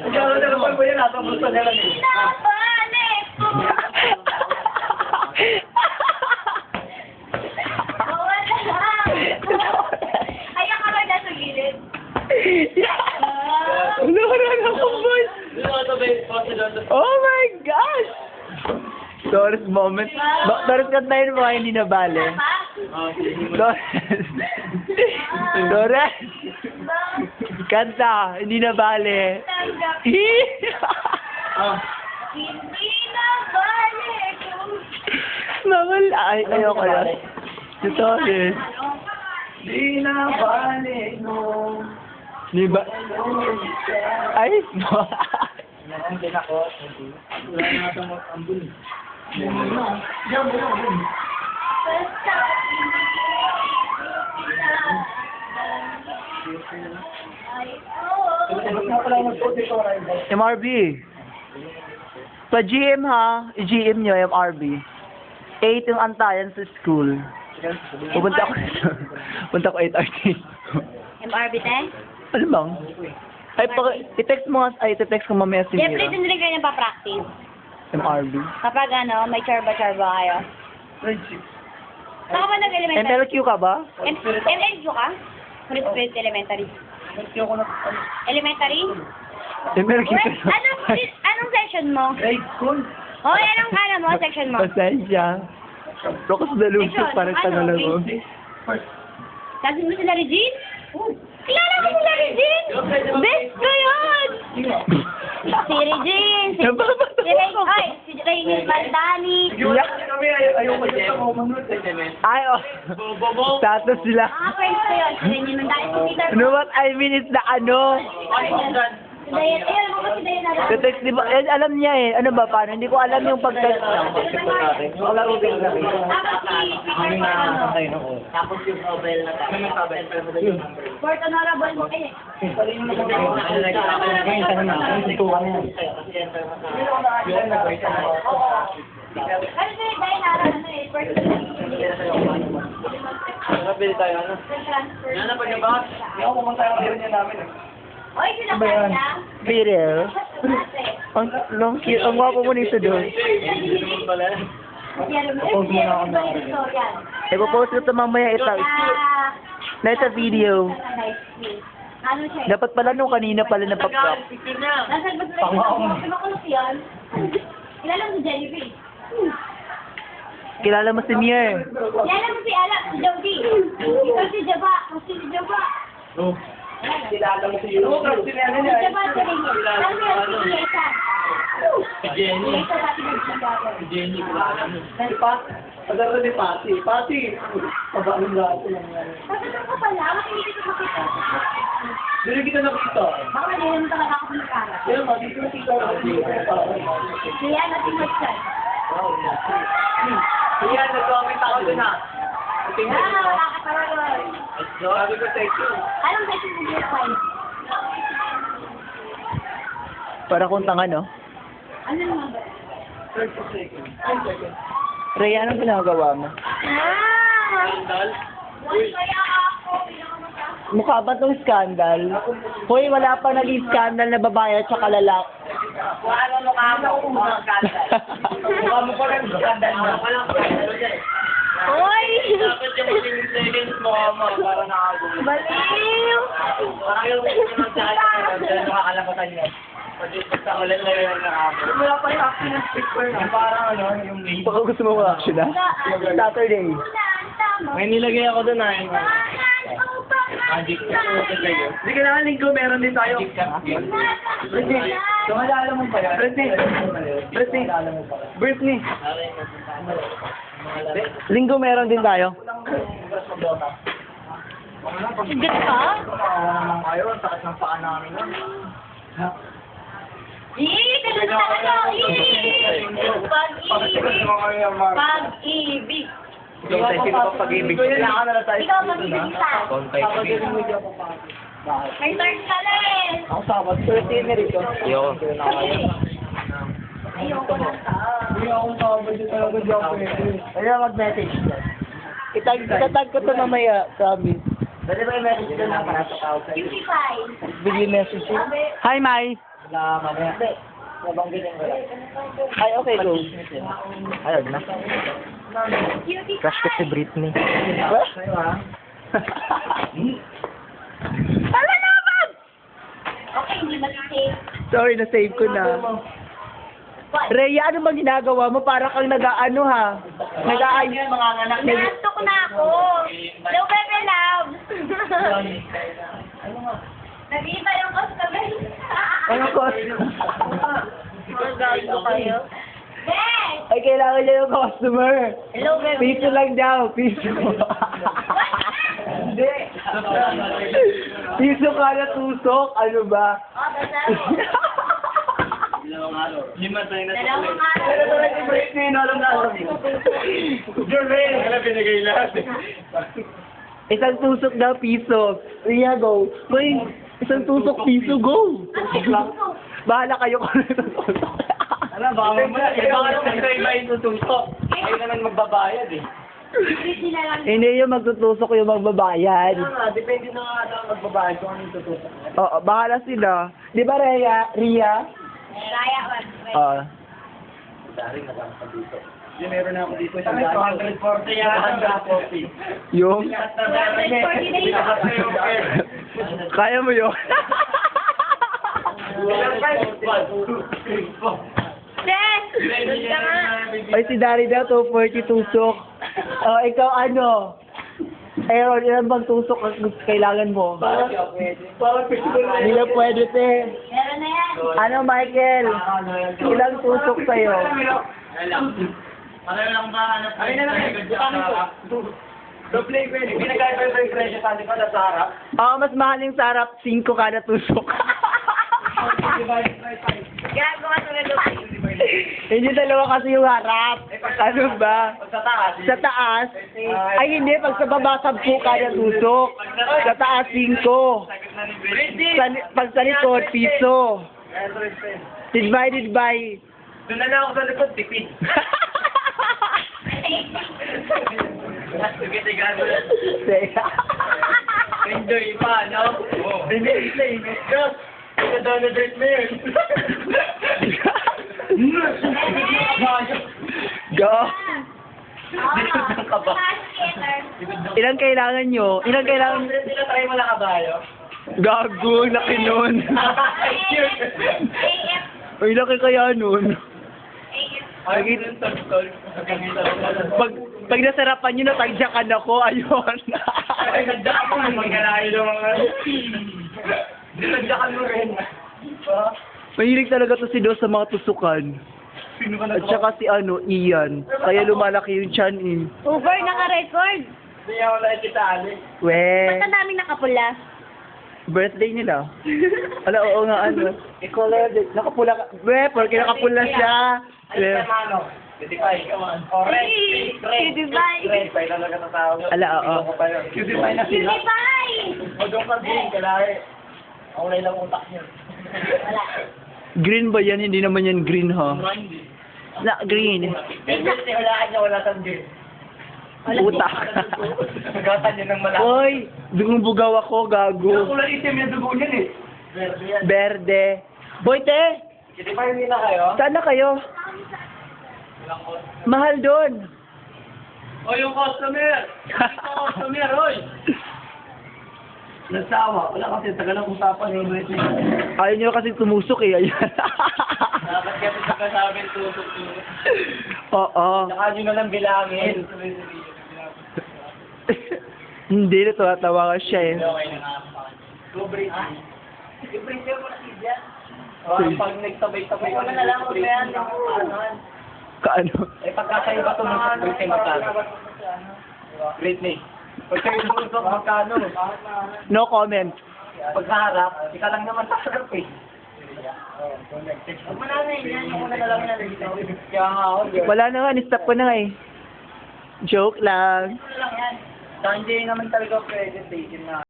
Ikaw na naman mo yan, natapos pa nila eh. Pinabalik ko. Wala lang. Ayan ka lang nasa gilid. Naran ako, boy. Oh my gosh! Doris moment. Doris, kantahin mo, hindi na bale. Doris. Doris. Kanta, hindi na bale. Hindi na balik ko. Nawala. Ay, ayoko na. Si Doris. Di na balik mo. Di ba? Ay, no. Hindi na ako. Wala na ito mag-ambun. Diyan mo na. Basta MRB. Pa GM ha. GM nyo, MRB. 8 yung antayan sa school. Pupunta ako 8:30. MRB te? Ano bang? Ay, i-text mo nga, i-text ko mamaya si Siyempre, Mira. din rin kayo nagpa-practice. MRB. Kapag may charba-charba kayo. Saan ka ba nag-elementary? MLQ ka ba? MLQ ka? Spirit Elementary. Elementary? MLQ ka Wait, anong section mo? Grade school. Hoy, anong mo? Section mo? Pasensya. Rokas Daluso, Section, parang ano? tanong lang mo. Sabi mo sila Regine? Kilala mo sila Regine? Best ko yun! Si Regine, si Ray, ay, si Ray Baldani. Kami ayoko dyan sa Romanus. Ay, oh. Status sila. Mga friends ko yun. Si Ray Baldani, si Peter. You know what I mean? It's the ano. Si Dayan, ayun mo ba si Dayan na? The text, di ba? Eh, alam niya eh. Ano ba, paano? Hindi ko alam yung pag-text niya. Wala ko din lang. Tapos si Peter Corano. Tapos yung Nobel na tayo. Fourth honorable, eh. Ano si Dayan na, ano eh, first Nabili tayo, ano? transfer. Ano pa niya ba? Hindi ako pumunta yung reunion namin eh. Oy, sila pa niya. Peter. Ang cute. Ang gwapo mo nito doon. Ipopost ko ito mamaya ito. Na ito video. Ano siya? Dapat pala nung kanina pala na pag-crop. Nasaan ba sila? Makulot yan. Kilala mo si Jennifer. Kilala mo si Mier. Kilala mo si Ala, si Jody. Ikaw si Jaba. Si Jaba. Kilala mo si Lucas. Si Jaba si Ringil. Saan mo yan si Liesa? Si Jenny. Liesa pati nagsigawa. Si Jenny, kilala mo. Si Pat. Pagkaro ni Pati. Pati. Pabaling lahat ko lang yan. Kasi ko pala, hindi kita makita. Dili kita nakita. Baka hindi naman talaga ako kumikara. Kaya nga, dito nakita ako. Kaya natin mag-chat. Kaya nag-comment ako dun ha. Nakakatawa doon. Sabi ko thank you. Anong section mo yung five? Para kung tanga, no? Ano naman ba? First or second? Second. Ray, anong ginagawa mo? Sandal? Kaya ako, Mukha ba itong skandal? Hoy, wala pa naging skandal na babae at saka lalaki. Kung ano mukha mo, mga skandal. Mukha mo pa ng skandal na. Walang skandal dyan. Hoy! Dapat yung maging seconds mo, para nakagulo. Baliw! Parang yung naman sa akin, dahil makakalapatan niya. Pag ulit na yun nakakagulo. Wala pa yung action ng speaker na. Parang ano, yung may... Baka gusto mo mag-action, ha? Saturday. May nilagay ako doon na. Magic ka. Hindi ka naman linggo, meron din tayo. Britney, tumalala mo pa yan? Britney, Britney. Linggo meron din tayo. Sigat ka? Ayaw, ang takas ng paa namin. Ganun talaga! Pag-ibig! Pag-ibig! Sino pa pag-ibig? Ikaw mag-ibig ka! May turn ka na eh! Ako sabat, 13 na rito. Yo. Ayoko na ka. Hindi ako sabat dito talaga dyan. Ayun, mag-message. Itag ko to mamaya, sabi. Pwede ba yung message ko na para sa tao sa'yo? 55. Bigyan message. Hi, Mai. Wala mamaya. Hindi. Nabanggit yung wala. Ay, okay, go. Ayun na. Cutie Crush ko si Britney. Sa'yo ha? Tama naman! Okay, hindi mag-save. Sorry, na-save ko na. What? Rhea, ano bang ginagawa mo? Para kang nag-ano ha? Nag-aayos. Mga anak niya. Naantok na ako. No, baby love. Nag-iba yung customer. Ano ko? Magago kayo. Yes! Ay, kailangan niya yung customer. Hello, baby. Piso lang daw, piso. Hindi. Piso kada tusok, ano ba? Oh, basta. Dalawang araw. Lima tayo na Dalawang araw. Pero talaga si Britney, nalang araw. Jermaine! Wala binigay lahat. Isang tusok daw, piso. Rhea, go. May isang tusok, piso, go. Bahala kayo kung ano itong tusok. Ano, baka mamaya. Baka naman sa iba yung tutusok. Kayo naman magbabayad eh. Hindi na lang. Hindi yung magtutusok yung magbabayad. Ano nga, depende na nga daw magbabayad kung anong tutusok. Oo, bahala sila. Di ba, Rhea? Rhea? Kaya, Oo. Dari na lang sa dito. Yung meron na ako dito. 240 yan. 240. Yung? Kaya mo yun? Sis! Doon ka nga. Ay, si Dari daw, 240 tusok. Oh, ikaw ano? Aaron, ilan bang tusok ang kailangan mo? Parang Hindi na pwede, te. Meron na yan. Ano, Michael? Ilang tusok sa'yo? Ano lang ba? Ano na lang? Doble ko yun. Pinagkaiba yung presyo sa atin ko na sa harap. Oo, mas mahal yung sarap, 5 kada tusok. Gago ka sa Hindi dalawa kasi yung harap. Ano ba? Pag sa taas. Sa taas? Ay, hindi. Pag sa baba, 10 kada tusok. Sa taas, 5. Pag sa likod, piso. Divided by... Doon na lang ako sa likod, tipid. Sige, tigado lang. Enjoy pa, no? Hindi, hindi. Ito daw na dress mo yun. Go. Dito ka ba? Ilang kailangan nyo? Ilang kailangan... Sila try mo lang kabayo. Gago, laki nun. AF. Ay, laki kaya nun. Ay, ganun sa tol. Pag nasarapan nyo, natagyakan ako. Ayun. Ay, nagdakan mo. Magkalayo lang mga... Nagdakan mo rin. Mahilig talaga to si Do sa mga tusukan. Sino ka At saka si Ian. Kaya lumalaki yung chan eh. Uber, naka-record. Hindi ako nakikita, Ali. We, Ba't ang daming nakapula? birthday nila. Ala, oo nga ano. Ikaw lang, nakapula ka. We, porque nakapula siya. Ay, sa ano? 55. Orange. Cutie pie. Red. Pay talaga sa tao. Ala, oo. Cutie pie na sila. Cutie pie! O doon ka green, kalahi. Ako na ilang utak niya. Wala. Green ba yan? Hindi naman yan green ha. Hindi. Na, green. Hindi, wala niya, wala kang green. Utak. Nagatan niya ng malaki. Oy, dugong bugaw ako, gago. Kulay itim yung dugo niyan eh. Verde yan. Berde. Boy, te! Cutie pie hindi na kayo? Saan na kayo? Mahal doon. O yung customer! Yung customer, oy! Nagsawa. Wala kasi tagal ng usapan yung Britney. Ayaw nyo kasi tumusok eh. Ayan. Dapat kasi sa kasabing tutok. Oo. Saka nyo na lang bilangin. Hindi, natatawa ka siya eh. Okay na nga. Go Britney. Yung Britney mo na siya. Pag nagsabay-sabay ko na lang ako yan. Kaano? Eh pagkakaiba ito mo sa Britney magkano? Britney. Pagkaiba magkano? No comment. Pagkaharap, ika lang naman sa harap eh. Huwag mo na yan. Yung una na lang na dito. Kaya nga ako. Wala na nga, ni-stop ko na nga eh. Joke lang. Ano lang yan. Hindi naman talaga presentation na.